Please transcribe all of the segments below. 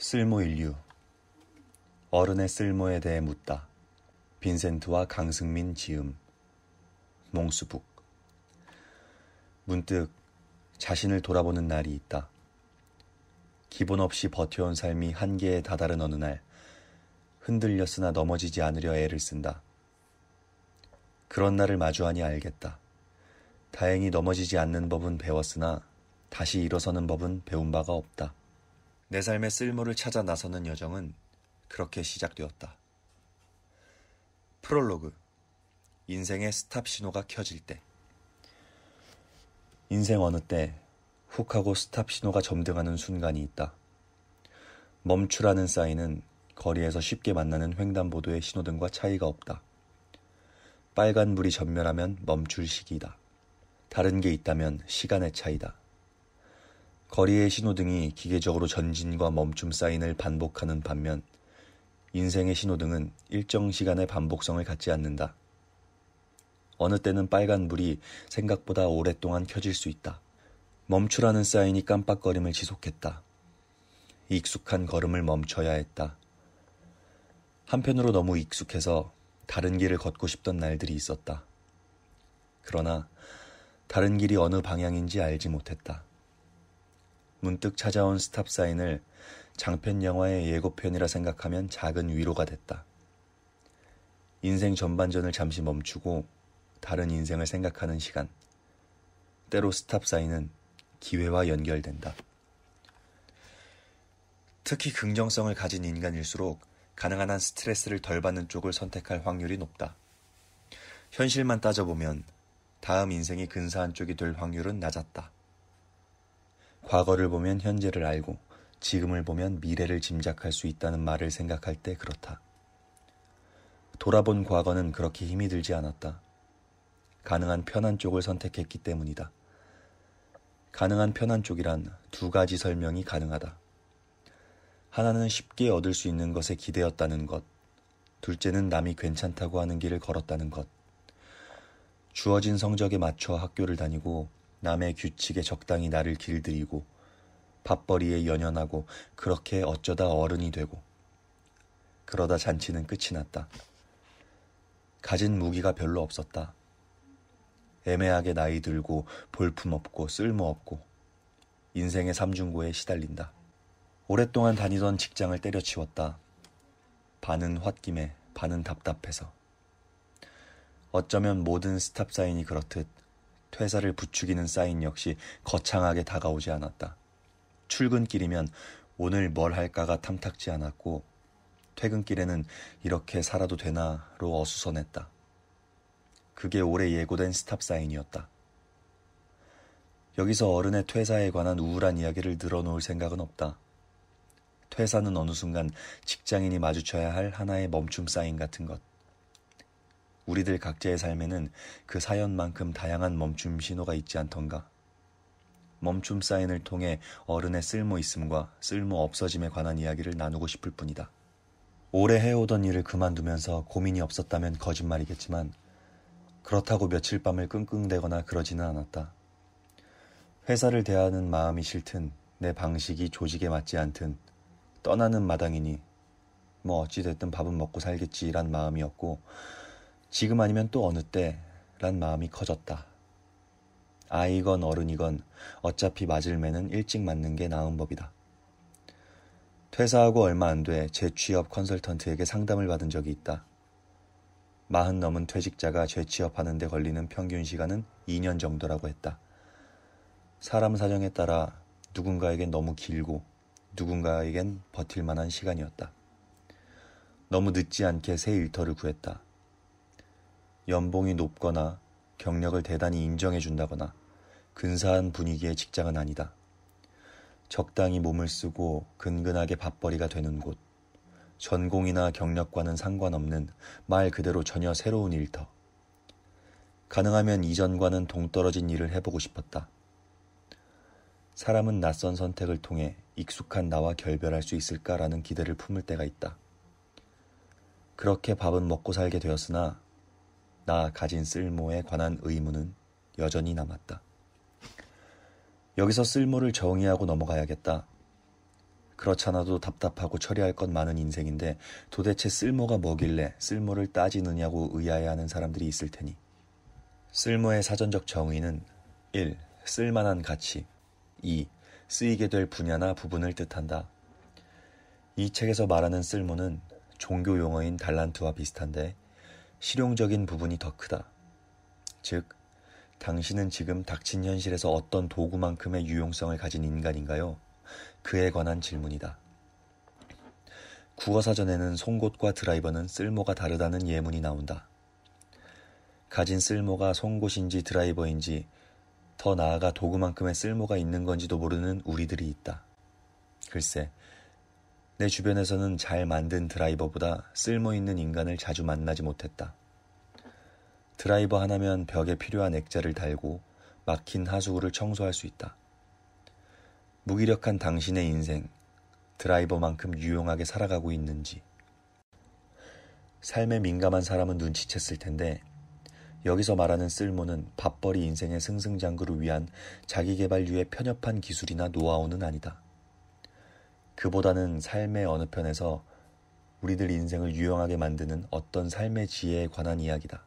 쓸모 인류. 어른의 쓸모에 대해 묻다. 빈센트와 강승민 지음. 몽수북. 문득 자신을 돌아보는 날이 있다. 기본 없이 버텨온 삶이 한계에 다다른 어느 날, 흔들렸으나 넘어지지 않으려 애를 쓴다. 그런 날을 마주하니 알겠다. 다행히 넘어지지 않는 법은 배웠으나 다시 일어서는 법은 배운 바가 없다. 내 삶의 쓸모를 찾아 나서는 여정은 그렇게 시작되었다. 프롤로그. 인생의 스탑 신호가 켜질 때. 인생 어느 때 훅 하고 스탑 신호가 점등하는 순간이 있다. 멈추라는 사인은 거리에서 쉽게 만나는 횡단보도의 신호등과 차이가 없다. 빨간불이 전멸하면 멈출 시기이다. 다른 게 있다면 시간의 차이다. 거리의 신호등이 기계적으로 전진과 멈춤 사인을 반복하는 반면 인생의 신호등은 일정 시간의 반복성을 갖지 않는다. 어느 때는 빨간불이 생각보다 오랫동안 켜질 수 있다. 멈추라는 사인이 깜빡거림을 지속했다. 익숙한 걸음을 멈춰야 했다. 한편으로 너무 익숙해서 다른 길을 걷고 싶던 날들이 있었다. 그러나 다른 길이 어느 방향인지 알지 못했다. 문득 찾아온 스탑 사인을 장편 영화의 예고편이라 생각하면 작은 위로가 됐다. 인생 전반전을 잠시 멈추고 다른 인생을 생각하는 시간. 때로 스탑 사인은 기회와 연결된다. 특히 긍정성을 가진 인간일수록 가능한 한 스트레스를 덜 받는 쪽을 선택할 확률이 높다. 현실만 따져보면 다음 인생이 근사한 쪽이 될 확률은 낮았다. 과거를 보면 현재를 알고 지금을 보면 미래를 짐작할 수 있다는 말을 생각할 때 그렇다. 돌아본 과거는 그렇게 힘이 들지 않았다. 가능한 편한 쪽을 선택했기 때문이다. 가능한 편한 쪽이란 두 가지 설명이 가능하다. 하나는 쉽게 얻을 수 있는 것에 기대었다는 것, 둘째는 남이 괜찮다고 하는 길을 걸었다는 것. 주어진 성적에 맞춰 학교를 다니고 남의 규칙에 적당히 나를 길들이고 밥벌이에 연연하고 그렇게 어쩌다 어른이 되고 그러다 잔치는 끝이 났다. 가진 무기가 별로 없었다. 애매하게 나이 들고 볼품없고 쓸모없고 인생의 삼중고에 시달린다. 오랫동안 다니던 직장을 때려치웠다. 반은 홧김에 반은 답답해서. 어쩌면 모든 스탑 사인이 그렇듯 퇴사를 부추기는 사인 역시 거창하게 다가오지 않았다. 출근길이면 오늘 뭘 할까가 탐탁지 않았고 퇴근길에는 이렇게 살아도 되나로 어수선했다. 그게 오래 예고된 스탑 사인이었다. 여기서 어른의 퇴사에 관한 우울한 이야기를 늘어놓을 생각은 없다. 퇴사는 어느 순간 직장인이 마주쳐야 할 하나의 멈춤 사인 같은 것. 우리들 각자의 삶에는 그 사연만큼 다양한 멈춤 신호가 있지 않던가. 멈춤 사인을 통해 어른의 쓸모 있음과 쓸모 없어짐에 관한 이야기를 나누고 싶을 뿐이다. 오래 해오던 일을 그만두면서 고민이 없었다면 거짓말이겠지만 그렇다고 며칠 밤을 끙끙대거나 그러지는 않았다. 회사를 대하는 마음이 싫든 내 방식이 조직에 맞지 않든 떠나는 마당이니 뭐 어찌됐든 밥은 먹고 살겠지란 마음이었고 지금 아니면 또 어느 때란 마음이 커졌다. 아이건 어른이건 어차피 맞을 매는 일찍 맞는 게 나은 법이다. 퇴사하고 얼마 안 돼 재취업 컨설턴트에게 상담을 받은 적이 있다. 40 넘은 퇴직자가 재취업하는 데 걸리는 평균 시간은 2년 정도라고 했다. 사람 사정에 따라 누군가에겐 너무 길고 누군가에겐 버틸 만한 시간이었다. 너무 늦지 않게 새 일터를 구했다. 연봉이 높거나 경력을 대단히 인정해준다거나 근사한 분위기의 직장은 아니다. 적당히 몸을 쓰고 근근하게 밥벌이가 되는 곳, 전공이나 경력과는 상관없는 말 그대로 전혀 새로운 일터. 가능하면 이전과는 동떨어진 일을 해보고 싶었다. 사람은 낯선 선택을 통해 익숙한 나와 결별할 수 있을까라는 기대를 품을 때가 있다. 그렇게 밥은 먹고 살게 되었으나 나 가진 쓸모에 관한 의문은 여전히 남았다. 여기서 쓸모를 정의하고 넘어가야겠다. 그렇잖아도 답답하고 처리할 것 많은 인생인데 도대체 쓸모가 뭐길래 쓸모를 따지느냐고 의아해하는 사람들이 있을 테니. 쓸모의 사전적 정의는 1. 쓸만한 가치 2. 쓰이게 될 분야나 부분을 뜻한다. 이 책에서 말하는 쓸모는 종교 용어인 달란트와 비슷한데 실용적인 부분이 더 크다. 즉, 당신은 지금 닥친 현실에서 어떤 도구만큼의 유용성을 가진 인간인가요? 그에 관한 질문이다. 국어사전에는 송곳과 드라이버는 쓸모가 다르다는 예문이 나온다. 가진 쓸모가 송곳인지 드라이버인지 더 나아가 도구만큼의 쓸모가 있는 건지도 모르는 우리들이 있다. 글쎄, 내 주변에서는 잘 만든 드라이버보다 쓸모 있는 인간을 자주 만나지 못했다. 드라이버 하나면 벽에 필요한 액자를 달고 막힌 하수구를 청소할 수 있다. 무기력한 당신의 인생, 드라이버만큼 유용하게 살아가고 있는지. 삶에 민감한 사람은 눈치챘을 텐데 여기서 말하는 쓸모는 밥벌이 인생의 승승장구를 위한 자기계발류의 편협한 기술이나 노하우는 아니다. 그보다는 삶의 어느 편에서 우리들 인생을 유용하게 만드는 어떤 삶의 지혜에 관한 이야기다.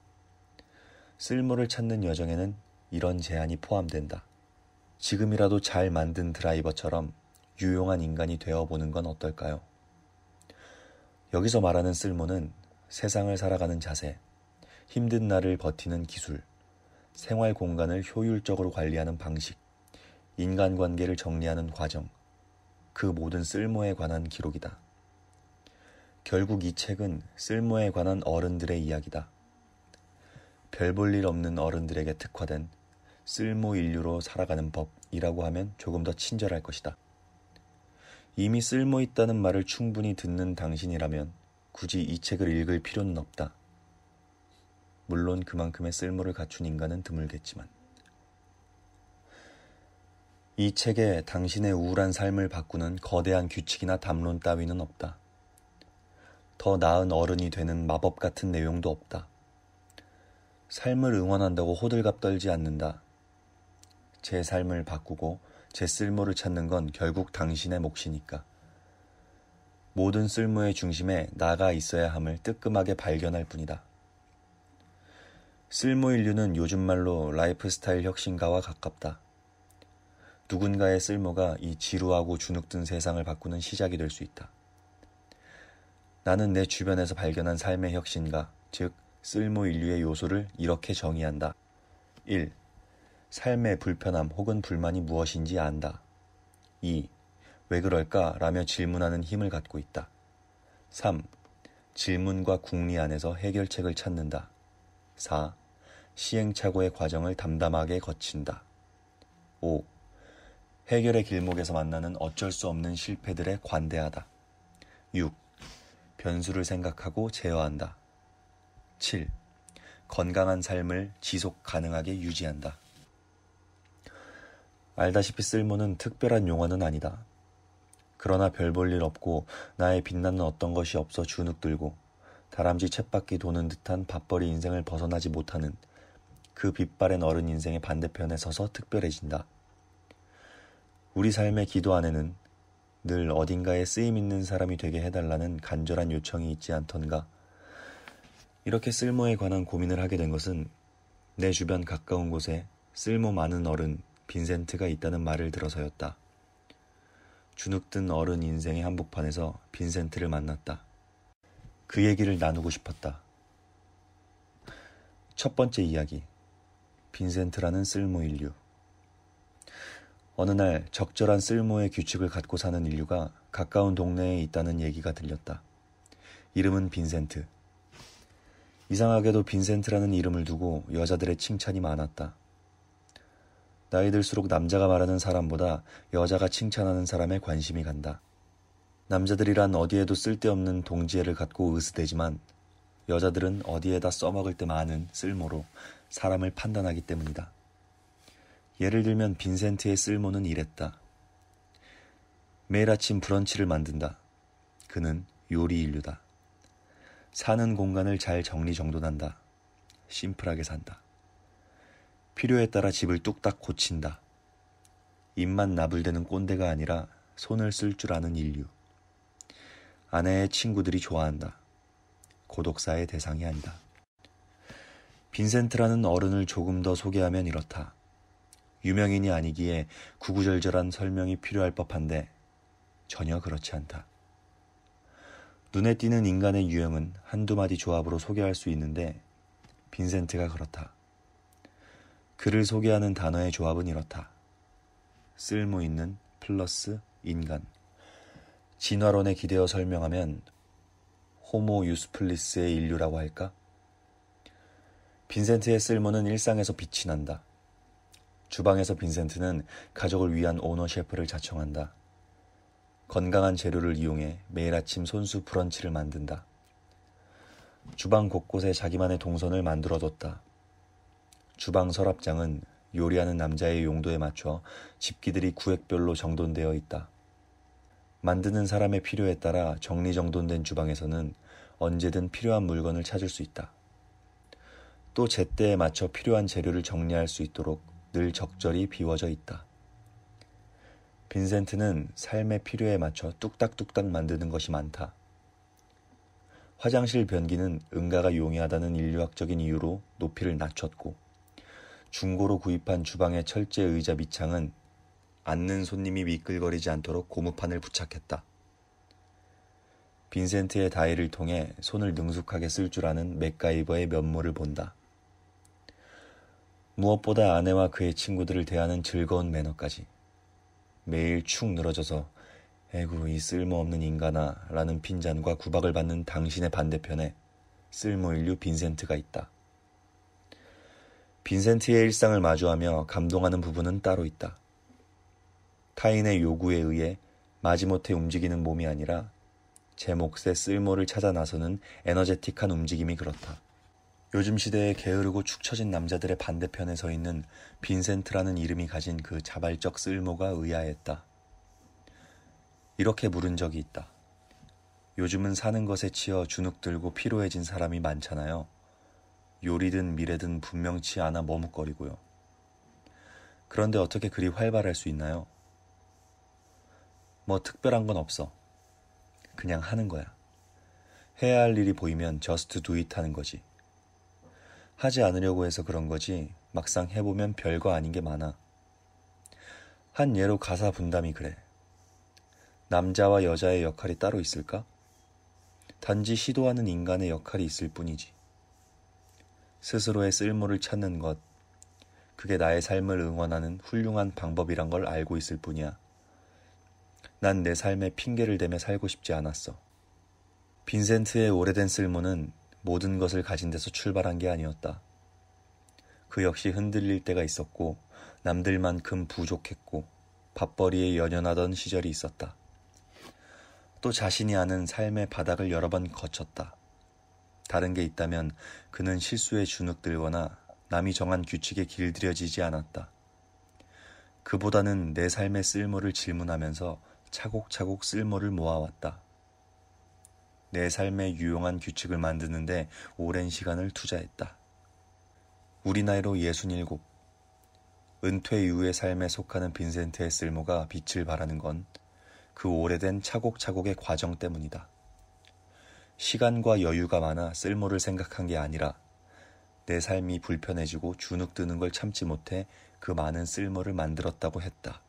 쓸모를 찾는 여정에는 이런 제안이 포함된다. 지금이라도 잘 만든 드라이버처럼 유용한 인간이 되어보는 건 어떨까요? 여기서 말하는 쓸모는 세상을 살아가는 자세, 힘든 날을 버티는 기술, 생활 공간을 효율적으로 관리하는 방식, 인간관계를 정리하는 과정, 그 모든 쓸모에 관한 기록이다. 결국 이 책은 쓸모에 관한 어른들의 이야기다. 별 볼 일 없는 어른들에게 특화된 쓸모 인류로 살아가는 법이라고 하면 조금 더 친절할 것이다. 이미 쓸모 있다는 말을 충분히 듣는 당신이라면 굳이 이 책을 읽을 필요는 없다. 물론 그만큼의 쓸모를 갖춘 인간은 드물겠지만. 이 책에 당신의 우울한 삶을 바꾸는 거대한 규칙이나 담론 따위는 없다. 더 나은 어른이 되는 마법 같은 내용도 없다. 삶을 응원한다고 호들갑 떨지 않는다. 제 삶을 바꾸고 제 쓸모를 찾는 건 결국 당신의 몫이니까. 모든 쓸모의 중심에 나가 있어야 함을 뜨끔하게 발견할 뿐이다. 쓸모 인류는 요즘 말로 라이프스타일 혁신가와 가깝다. 누군가의 쓸모가 이 지루하고 주눅든 세상을 바꾸는 시작이 될 수 있다. 나는 내 주변에서 발견한 삶의 혁신가, 즉 쓸모 인류의 요소를 이렇게 정의한다. 1. 삶의 불편함 혹은 불만이 무엇인지 안다. 2. 왜 그럴까? 라며 질문하는 힘을 갖고 있다. 3. 질문과 궁리 안에서 해결책을 찾는다. 4. 시행착오의 과정을 담담하게 거친다. 5. 해결의 길목에서 만나는 어쩔 수 없는 실패들에 관대하다. 6. 변수를 생각하고 제어한다. 7. 건강한 삶을 지속 가능하게 유지한다. 알다시피 쓸모는 특별한 용어는 아니다. 그러나 별 볼 일 없고 나의 빛나는 어떤 것이 없어 주눅들고 다람쥐 쳇바퀴 도는 듯한 밥벌이 인생을 벗어나지 못하는 그 빛바랜 어른 인생의 반대편에 서서 특별해진다. 우리 삶의 기도 안에는 늘 어딘가에 쓰임 있는 사람이 되게 해달라는 간절한 요청이 있지 않던가. 이렇게 쓸모에 관한 고민을 하게 된 것은 내 주변 가까운 곳에 쓸모 많은 어른 빈센트가 있다는 말을 들어서였다. 주눅든 어른 인생의 한복판에서 빈센트를 만났다. 그 얘기를 나누고 싶었다. 첫 번째 이야기, 빈센트라는 쓸모 인류. 어느 날 적절한 쓸모의 규칙을 갖고 사는 인류가 가까운 동네에 있다는 얘기가 들렸다. 이름은 빈센트. 이상하게도 빈센트라는 이름을 두고 여자들의 칭찬이 많았다. 나이 들수록 남자가 말하는 사람보다 여자가 칭찬하는 사람에 관심이 간다. 남자들이란 어디에도 쓸데없는 동지애를 갖고 으스대지만 여자들은 어디에다 써먹을 때 많은 쓸모로 사람을 판단하기 때문이다. 예를 들면 빈센트의 쓸모는 이랬다. 매일 아침 브런치를 만든다. 그는 요리 인류다. 사는 공간을 잘 정리정돈한다. 심플하게 산다. 필요에 따라 집을 뚝딱 고친다. 입만 나불대는 꼰대가 아니라 손을 쓸 줄 아는 인류. 아내의 친구들이 좋아한다. 고독사의 대상이 아니다. 빈센트라는 어른을 조금 더 소개하면 이렇다. 유명인이 아니기에 구구절절한 설명이 필요할 법한데 전혀 그렇지 않다. 눈에 띄는 인간의 유형은 한두 마디 조합으로 소개할 수 있는데 빈센트가 그렇다. 그를 소개하는 단어의 조합은 이렇다. 쓸모있는 플러스 인간. 진화론에 기대어 설명하면 호모 유스플리스의 인류라고 할까? 빈센트의 쓸모는 일상에서 빛이 난다. 주방에서 빈센트는 가족을 위한 오너 셰프를 자청한다. 건강한 재료를 이용해 매일 아침 손수 브런치를 만든다. 주방 곳곳에 자기만의 동선을 만들어뒀다. 주방 서랍장은 요리하는 남자의 용도에 맞춰 집기들이 구획별로 정돈되어 있다. 만드는 사람의 필요에 따라 정리정돈된 주방에서는 언제든 필요한 물건을 찾을 수 있다. 또 제때에 맞춰 필요한 재료를 정리할 수 있도록 늘 적절히 비워져 있다. 빈센트는 삶의 필요에 맞춰 뚝딱뚝딱 만드는 것이 많다. 화장실 변기는 응가가 용이하다는 인류학적인 이유로 높이를 낮췄고 중고로 구입한 주방의 철제 의자 밑창은 앉는 손님이 미끌거리지 않도록 고무판을 부착했다. 빈센트의 다이를 통해 손을 능숙하게 쓸 줄 아는 맥가이버의 면모를 본다. 무엇보다 아내와 그의 친구들을 대하는 즐거운 매너까지. 매일 축 늘어져서 에구 이 쓸모없는 인간아 라는 핀잔과 구박을 받는 당신의 반대편에 쓸모인류 빈센트가 있다. 빈센트의 일상을 마주하며 감동하는 부분은 따로 있다. 타인의 요구에 의해 마지못해 움직이는 몸이 아니라 제 몫의 쓸모를 찾아 나서는 에너제틱한 움직임이 그렇다. 요즘 시대에 게으르고 축 처진 남자들의 반대편에 서 있는 빈센트라는 이름이 가진 그 자발적 쓸모가 의아했다. 이렇게 물은 적이 있다. 요즘은 사는 것에 치여 주눅 들고 피로해진 사람이 많잖아요. 요리든 미래든 분명치 않아 머뭇거리고요. 그런데 어떻게 그리 활발할 수 있나요? 뭐 특별한 건 없어. 그냥 하는 거야. 해야 할 일이 보이면 just do it 하는 거지. 하지 않으려고 해서 그런 거지 막상 해보면 별거 아닌 게 많아. 한 예로 가사 분담이 그래. 남자와 여자의 역할이 따로 있을까? 단지 시도하는 인간의 역할이 있을 뿐이지. 스스로의 쓸모를 찾는 것, 그게 나의 삶을 응원하는 훌륭한 방법이란 걸 알고 있을 뿐이야. 난 내 삶에 핑계를 대며 살고 싶지 않았어. 빈센트의 오래된 쓸모는 모든 것을 가진 데서 출발한 게 아니었다. 그 역시 흔들릴 때가 있었고 남들만큼 부족했고 밥벌이에 연연하던 시절이 있었다. 또 자신이 아는 삶의 바닥을 여러 번 거쳤다. 다른 게 있다면 그는 실수에 주눅들거나 남이 정한 규칙에 길들여지지 않았다. 그보다는 내 삶의 쓸모를 질문하면서 차곡차곡 쓸모를 모아왔다. 내 삶에 유용한 규칙을 만드는데 오랜 시간을 투자했다. 우리 나이로 67. 은퇴 이후의 삶에 속하는 빈센트의 쓸모가 빛을 발하는 건 그 오래된 차곡차곡의 과정 때문이다. 시간과 여유가 많아 쓸모를 생각한 게 아니라 내 삶이 불편해지고 주눅드는 걸 참지 못해 그 많은 쓸모를 만들었다고 했다.